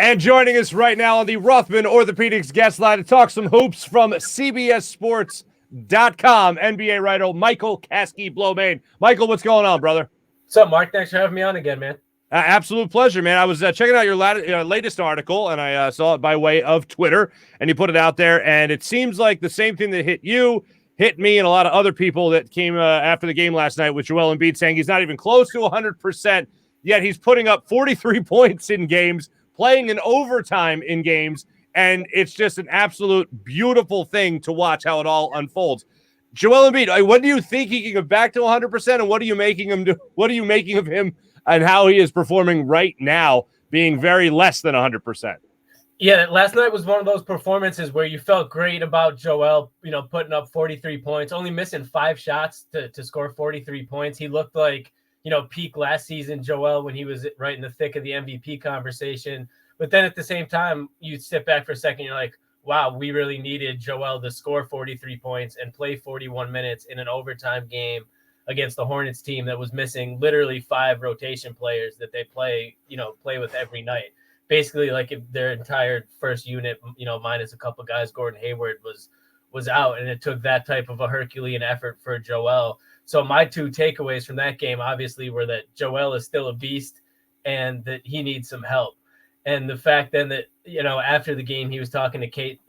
And joining us right now on the Rothman Orthopaedics guest line to talk some hoops from CBSSports.com, NBA writer Michael Kasky-Blomain. Michael, what's going on, brother? What's up, Marc? Thanks for having me on again, man. Absolute pleasure, man. I was checking out your latest article, and I saw it by way of Twitter, and you put it out there, and it seems like the same thing that hit you, hit me, and a lot of other people that came after the game last night with Joel Embiid saying he's not even close to 100%, yet he's putting up 43 points in games, playing in overtime in games, and it's just an absolute beautiful thing to watch how it all unfolds. Joel Embiid, when do you think he can get back to 100%, and what are you making him do? What are you making of him and how he is performing right now, being very less than 100%? Yeah, last night was one of those performances where you felt great about Joel, putting up 43 points, only missing 5 shots to score 43 points. He looked like, peak last season Joel when he was right in the thick of the MVP conversation. But then at the same time, you sit back for a second, you're like, wow, we really needed Joel to score 43 points and play 41 minutes in an overtime game against the Hornets team that was missing literally 5 rotation players that they play with every night. Basically, like if their entire first unit, minus a couple guys, Gordon Hayward was out, and it took that type of a Herculean effort for Joel. So my 2 takeaways from that game, obviously, were that Joel is still a beast and that he needs some help. And the fact then that, after the game, he was talking to Kate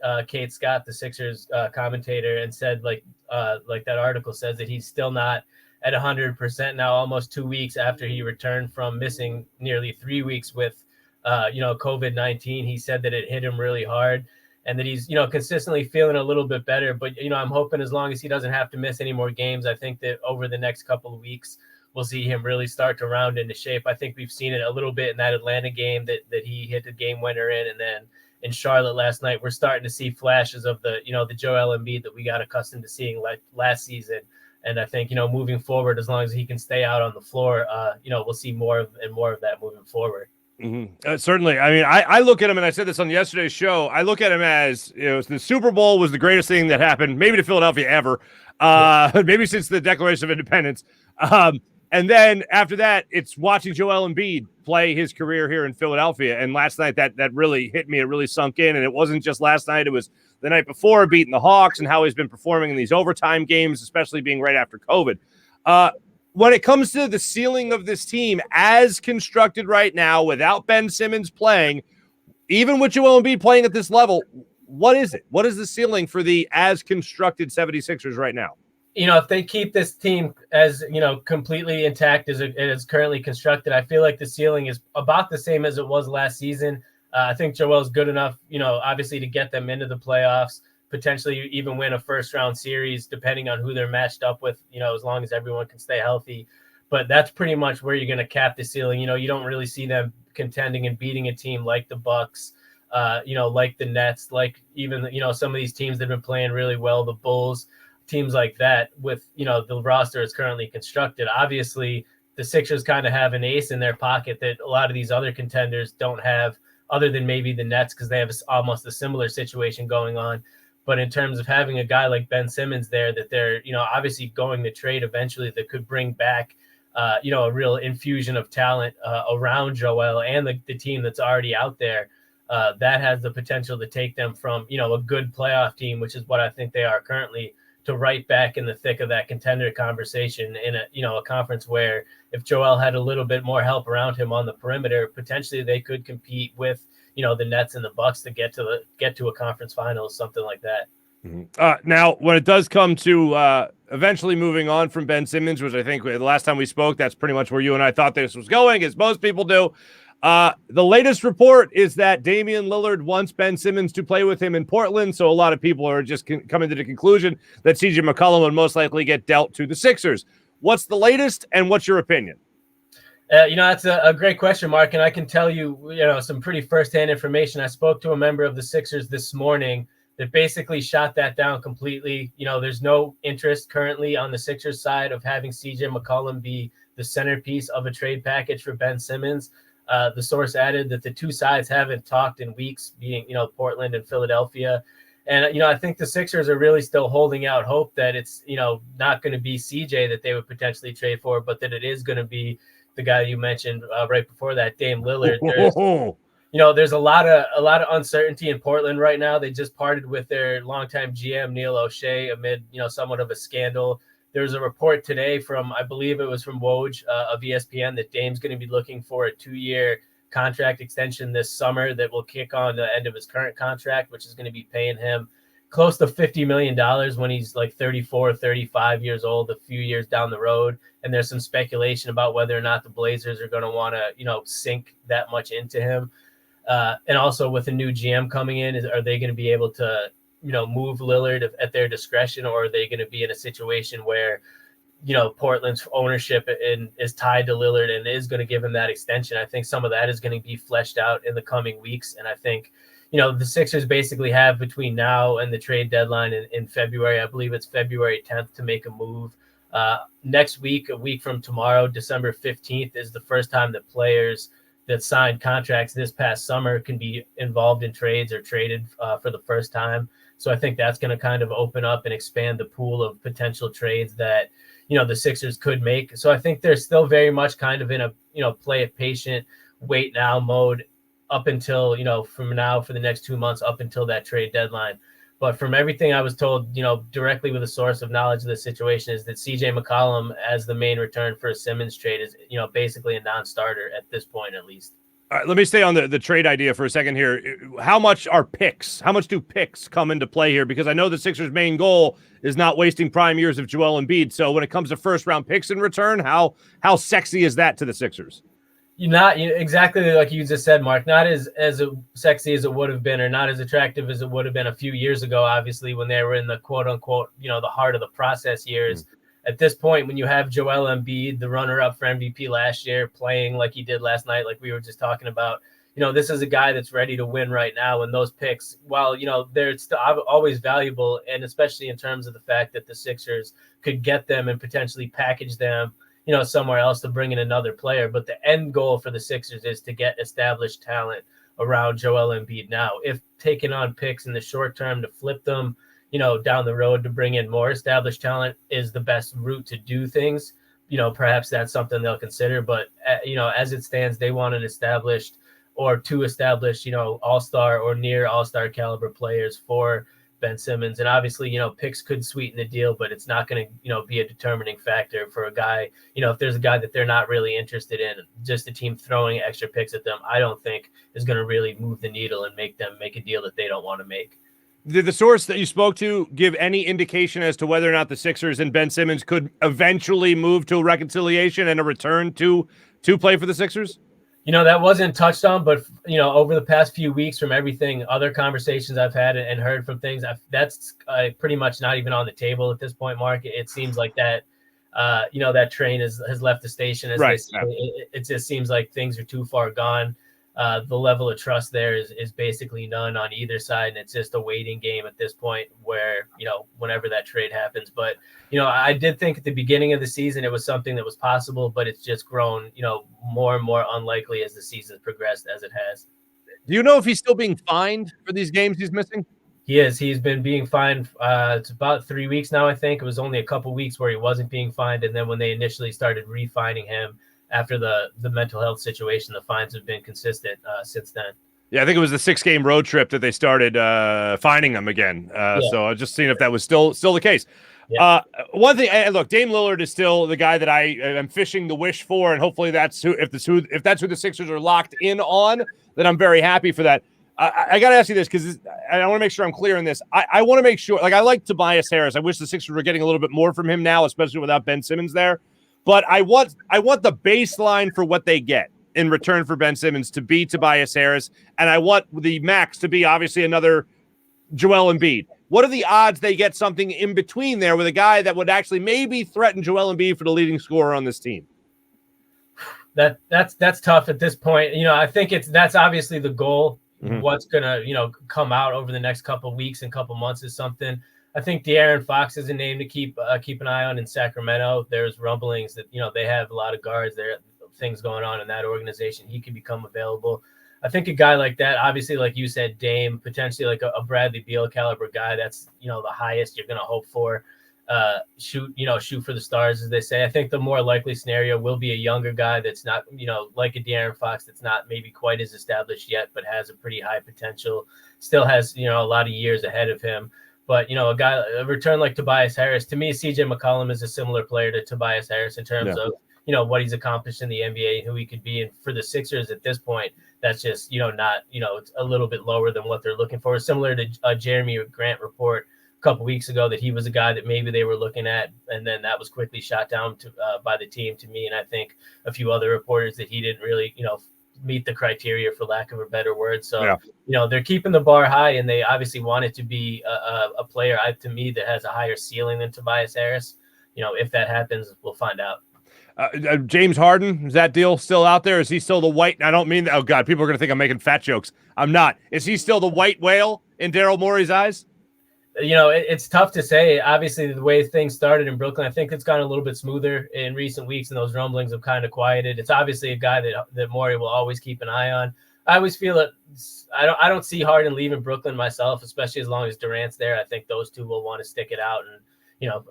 Scott, the Sixers commentator, and said, like that article says, that he's still not at 100% now, almost 2 weeks after he returned from missing nearly 3 weeks with, COVID-19. He said that it hit him really hard and that he's, consistently feeling a little bit better. But, I'm hoping as long as he doesn't have to miss any more games, I think that over the next couple of weeks, we'll see him really start to round into shape. I think we've seen it a little bit in that Atlanta game that he hit the game winner in. And then in Charlotte last night, we're starting to see flashes of the Joel Embiid that we got accustomed to seeing last season. And I think, moving forward, as long as he can stay out on the floor, we'll see more of that moving forward. Mm-hmm. Certainly. I mean, I look at him, and I said this on yesterday's show, I look at him as, the Super Bowl was the greatest thing that happened, maybe to Philadelphia ever, maybe since the Declaration of Independence. And then after that, it's watching Joel Embiid play his career here in Philadelphia. And last night, that really hit me. It really sunk in. And it wasn't just last night. It was the night before, beating the Hawks and how he's been performing in these overtime games, especially being right after COVID. When it comes to the ceiling of this team as constructed right now, without Ben Simmons playing, even with Joel Embiid playing at this level, what is it? What is the ceiling for the as constructed 76ers right now? If they keep this team as, completely intact as it is currently constructed, I feel like the ceiling is about the same as it was last season. I think Joel's good enough, obviously to get them into the playoffs, potentially even win a first-round series, depending on who they're matched up with, as long as everyone can stay healthy. But that's pretty much where you're going to cap the ceiling. You don't really see them contending and beating a team like the Bucks, like the Nets, like even, some of these teams that have been playing really well, the Bulls, teams like that with, the roster is currently constructed. Obviously, the Sixers kind of have an ace in their pocket that a lot of these other contenders don't have, other than maybe the Nets, because they have almost a similar situation going on. But in terms of having a guy like Ben Simmons there that they're, obviously going to trade eventually, that could bring back, a real infusion of talent around Joel and the team that's already out there, that has the potential to take them from, a good playoff team, which is what I think they are currently, to right back in the thick of that contender conversation in a conference where if Joel had a little bit more help around him on the perimeter, potentially they could compete with, the Nets and the Bucks to get to a conference finals, something like that. Mm-hmm. Now, when it does come to eventually moving on from Ben Simmons, which I think the last time we spoke, that's pretty much where you and I thought this was going, as most people do. The latest report is that Damian Lillard wants Ben Simmons to play with him in Portland, so a lot of people are just coming to the conclusion that CJ McCollum would most likely get dealt to the Sixers. What's the latest, and what's your opinion? That's a great question, Marc, and I can tell you, some pretty firsthand information. I spoke to a member of the Sixers this morning that basically shot that down completely. There's no interest currently on the Sixers side of having CJ McCollum be the centerpiece of a trade package for Ben Simmons. The source added that the two sides haven't talked in weeks, being, Portland and Philadelphia. And, I think the Sixers are really still holding out hope that it's, not going to be CJ that they would potentially trade for, but that it is going to be the guy you mentioned right before that, Dame Lillard. there's a lot of uncertainty in Portland right now. They just parted with their longtime GM Neil O'Shea amid somewhat of a scandal. There's a report today from, I believe it was from Woj of ESPN, that Dame's going to be looking for a 2-year contract extension this summer that will kick on the end of his current contract, which is going to be paying him close to $50 million when he's like 34, 35 years old, a few years down the road. And there's some speculation about whether or not the Blazers are going to want to, sink that much into him. And also with a new GM coming in, are they going to be able to, move Lillard at their discretion, or are they going to be in a situation where, Portland's ownership is tied to Lillard and is going to give him that extension? I think some of that is going to be fleshed out in the coming weeks. And I think, the Sixers basically have between now and the trade deadline in February, I believe it's February 10th, to make a move. Next week, a week from tomorrow, December 15th, is the first time that players that signed contracts this past summer can be involved in trades or traded for the first time. So I think that's going to kind of open up and expand the pool of potential trades that, the Sixers could make. So I think they're still very much kind of in a, play it patient, wait now mode up until, from now for the next 2 months, up until that trade deadline. But from everything I was told, directly with a source of knowledge of the situation, is that CJ McCollum as the main return for a Simmons trade is, basically a non-starter at this point, at least. All right, let me stay on the trade idea for a second here. How much do picks come into play here? Because I know the Sixers' main goal is not wasting prime years of Joel Embiid. So when it comes to first-round picks in return, how sexy is that to the Sixers? Exactly like you just said, Mark, not as sexy as it would have been, or not as attractive as it would have been a few years ago, obviously, when they were in the quote-unquote, the heart of the process years. At this point, when you have Joel Embiid, the runner-up for MVP last year, playing like he did last night, like we were just talking about, this is a guy that's ready to win right now. And those picks, while, they're still always valuable, and especially in terms of the fact that the Sixers could get them and potentially package them, somewhere else to bring in another player. But the end goal for the Sixers is to get established talent around Joel Embiid now. If taking on picks in the short term to flip them, down the road to bring in more established talent is the best route to do things, perhaps that's something they'll consider. But, as it stands, they want an established or two established, all-star or near all-star caliber players for Ben Simmons. And obviously, picks could sweeten the deal, but it's not going to, be a determining factor for a guy. If there's a guy that they're not really interested in, just the team throwing extra picks at them, I don't think is going to really move the needle and make them make a deal that they don't want to make. Did the source that you spoke to give any indication as to whether or not the Sixers and Ben Simmons could eventually move to a reconciliation and a return to play for the Sixers? That wasn't touched on, but, over the past few weeks, from everything, other conversations I've had and heard from things, that's pretty much not even on the table at this point, Mark. It seems like that, that train has left the station. As right. It just seems like things are too far gone. The level of trust there is basically none on either side. And it's just a waiting game at this point where, whenever that trade happens. But, I did think at the beginning of the season, it was something that was possible, but it's just grown, more and more unlikely as the season progressed, as it has. Do you know if he's still being fined for these games he's missing? He is. He's been being fined. It's about 3 weeks now, I think. It was only a couple weeks where he wasn't being fined. And then when they initially started re-fining him, after the mental health situation, the fines have been consistent since then. Yeah, I think it was the 6-game road trip that they started fining him again. So I was just seeing if that was still the case. Yeah. One thing, look, Dame Lillard is still the guy that I am fishing the wish for, and hopefully that's if that's who the Sixers are locked in on, then I'm very happy for that. I got to ask you this because I want to make sure I'm clear on this. I want to make sure, I like Tobias Harris. I wish the Sixers were getting a little bit more from him now, especially without Ben Simmons there. But I want the baseline for what they get in return for Ben Simmons to be Tobias Harris, and I want the max to be obviously another Joel Embiid. What are the odds they get something in between there with a guy that would actually maybe threaten Joel Embiid for the leading scorer on this team? That's tough at this point. I think that's obviously the goal. Mm-hmm. What's gonna come out over the next couple of weeks and couple months is something. I think De'Aaron Fox is a name to keep an eye on in Sacramento. There's rumblings that they have a lot of guards there, things going on in that organization. He could become available. I think a guy like that, obviously, like you said, Dame, potentially like a Bradley Beal caliber guy. That's the highest you're going to hope for. shoot for the stars, as they say. I think the more likely scenario will be a younger guy that's not, like a De'Aaron Fox, that's not maybe quite as established yet, but has a pretty high potential, still has, a lot of years ahead of him. But, a return like Tobias Harris, to me, CJ McCollum is a similar player to Tobias Harris in terms of, what he's accomplished in the NBA and who he could be. And for the Sixers at this point, that's just, not, it's a little bit lower than what they're looking for. Similar to Jeremy Grant report a couple weeks ago that he was a guy that maybe they were looking at, and then that was quickly shot down by the team to me. And I think a few other reporters that he didn't really, meet the criteria, for lack of a better word. So, they're keeping the bar high, and they obviously want it to be a player, to me, that has a higher ceiling than Tobias Harris. If that happens, we'll find out. James Harden, is that deal still out there? Is he still the white? I don't mean that. Oh, God, people are going to think I'm making fat jokes. I'm not. Is he still the white whale in Daryl Morey's eyes? It's tough to say. Obviously, the way things started in Brooklyn, I think it's gone a little bit smoother in recent weeks, and those rumblings have kind of quieted. It's obviously a guy that Morey will always keep an eye on. I always feel that I don't see Harden leaving Brooklyn myself, especially as long as Durant's there. I think those two will want to stick it out, and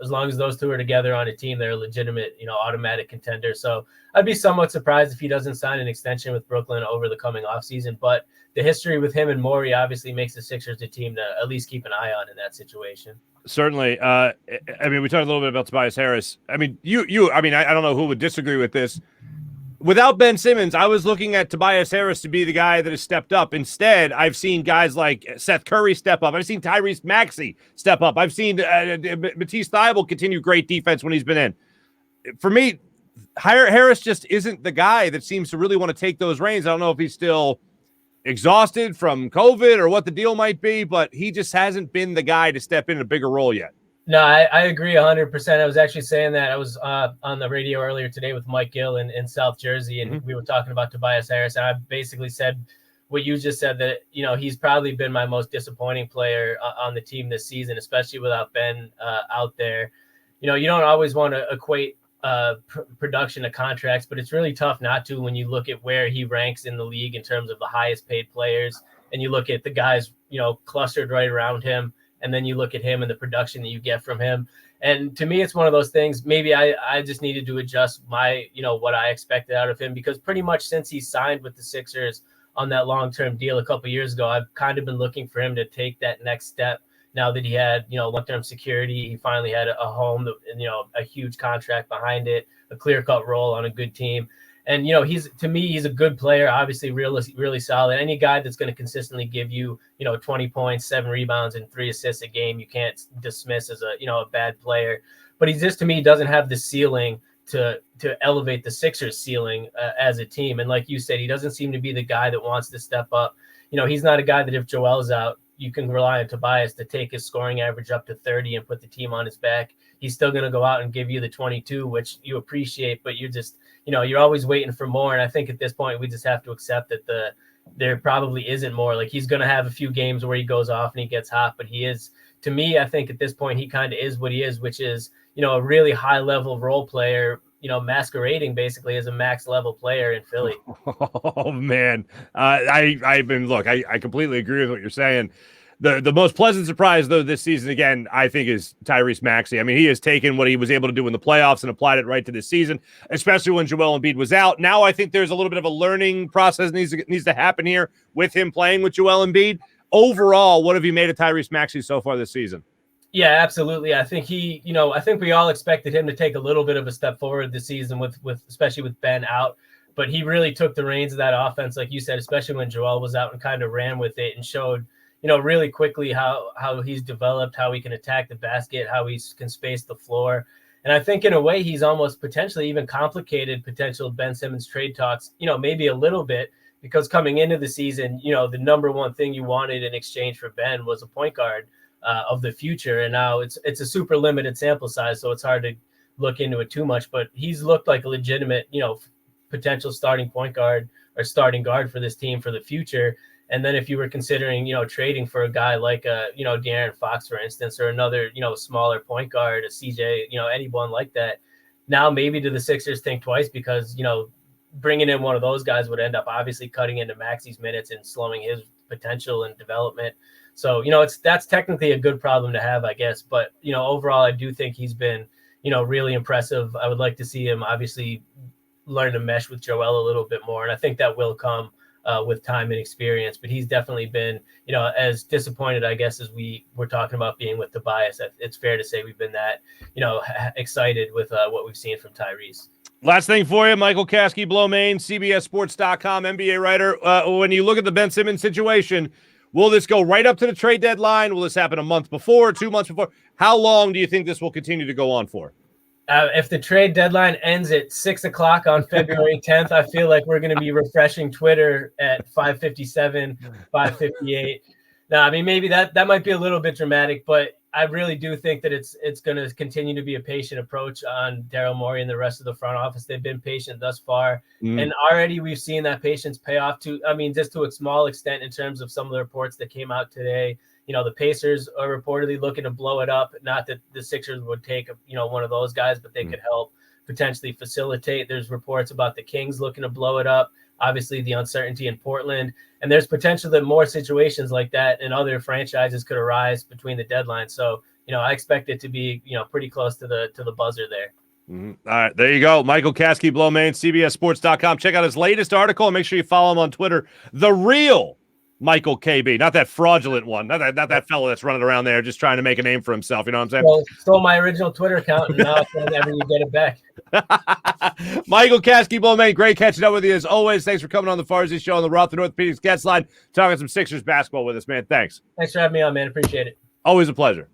as long as those two are together on a team, they're a legitimate, automatic contender. So I'd be somewhat surprised if he doesn't sign an extension with Brooklyn over the coming offseason. But the history with him and Morey obviously makes the Sixers a team to at least keep an eye on in that situation. Certainly. We talked a little bit about Tobias Harris. I don't know who would disagree with this. Without Ben Simmons, I was looking at Tobias Harris to be the guy that has stepped up. Instead, I've seen guys like Seth Curry step up. I've seen Tyrese Maxey step up. I've seen Matisse Thybulle continue great defense when he's been in. For me, Harris just isn't the guy that seems to really want to take those reins. I don't know if he's still exhausted from COVID or what the deal might be, but he just hasn't been the guy to step in a bigger role yet. No, I agree 100%. I was actually saying that. I was on the radio earlier today with Mike Gill in South Jersey, and we were talking about Tobias Harris, and I basically said what you just said, that, he's probably been my most disappointing player on the team this season, especially without Ben out there. You don't always want to equate production to contracts, but it's really tough not to when you look at where he ranks in the league in terms of the highest paid players, and you look at the guys, clustered right around him. And then you look at him and the production that you get from him. And to me, it's one of those things, maybe I just needed to adjust my, what I expected out of him, because pretty much since he signed with the Sixers on that long-term deal a couple of years ago, I've kind of been looking for him to take that next step. Now that he had, long-term security, he finally had a home, a huge contract behind it, a clear-cut role on a good team. And, he's a good player, obviously really solid. Any guy that's going to consistently give you, 20 points, 7 rebounds, and 3 assists a game, you can't dismiss as a bad player. But he just, to me, doesn't have the ceiling to elevate the Sixers ceiling as a team. And like you said, he doesn't seem to be the guy that wants to step up. He's not a guy that if Joel's out, you can rely on Tobias to take his scoring average up to 30 and put the team on his back. He's still going to go out and give you the 22, which you appreciate, but you're just, you're always waiting for more. And I think at this point, we just have to accept that there probably isn't more. Like, he's going to have a few games where he goes off and he gets hot, but he is, to me, I think at this point, he kind of is what he is, which is, a really high level role player, masquerading basically as a max level player in Philly. Oh man. I completely agree with what you're saying. The most pleasant surprise, though, this season, again, I think, is Tyrese Maxey. I mean, he has taken what he was able to do in the playoffs and applied it right to this season, especially when Joel Embiid was out. Now I think there's a little bit of a learning process needs to happen here with him playing with Joel Embiid. Overall, what have you made of Tyrese Maxey so far this season? Yeah, absolutely. I think I think we all expected him to take a little bit of a step forward this season with especially with Ben out, but he really took the reins of that offense, like you said, especially when Joel was out, and kind of ran with it and showed, really quickly how he's developed, how he can attack the basket, how he can space the floor. And I think in a way he's almost potentially even complicated potential Ben Simmons trade talks, maybe a little bit, because coming into the season, the number one thing you wanted in exchange for Ben was a point guard of the future. And now it's a super limited sample size, so it's hard to look into it too much, but he's looked like a legitimate, potential starting point guard or starting guard for this team for the future. And then if you were considering, trading for a guy like, De'Aaron Fox, for instance, or another, smaller point guard, a CJ, anyone like that, now maybe do the Sixers think twice, because, bringing in one of those guys would end up obviously cutting into Maxey's minutes and slowing his potential and development. So, that's technically a good problem to have, I guess. But, overall, I do think he's been, really impressive. I would like to see him obviously learn to mesh with Joel a little bit more. And I think that will come with time and experience. But he's definitely been, as disappointed, I guess, as we were talking about being with Tobias. It's fair to say we've been that, excited with what we've seen from Tyrese. Last thing for you, Michael Kasky-Blomain, CBSSports.com, NBA writer. When you look at the Ben Simmons situation, will this go right up to the trade deadline? Will this happen a month before, 2 months before? How long do you think this will continue to go on for? If the trade deadline ends at 6:00 on February 10th, I feel like we're going to be refreshing Twitter at 5:57, 5:58. Now, I mean, maybe that might be a little bit dramatic, but I really do think that it's going to continue to be a patient approach on Daryl Morey and the rest of the front office. They've been patient thus far, and already we've seen that patience pay off just to a small extent in terms of some of the reports that came out today. The Pacers are reportedly looking to blow it up. Not that the Sixers would take, one of those guys, but they could help potentially facilitate. There's reports about the Kings looking to blow it up. Obviously, the uncertainty in Portland. And there's potential that more situations like that and other franchises could arise between the deadlines. So, I expect it to be, pretty close to the buzzer there. All right, there you go. Michael Kasky-Blomain, CBSSports.com. Check out his latest article and make sure you follow him on Twitter. The real Michael KB, not that fraudulent one, not that fellow that's running around there just trying to make a name for himself. You know what I'm saying? Well, stole my original Twitter account, and now it's whenever you get it back. Michael Kasky-Blomain, great catching up with you as always. Thanks for coming on the Farzy Show on the Rothman Orthopaedics guest line, talking some Sixers basketball with us, man. Thanks. Thanks for having me on, man. Appreciate it. Always a pleasure.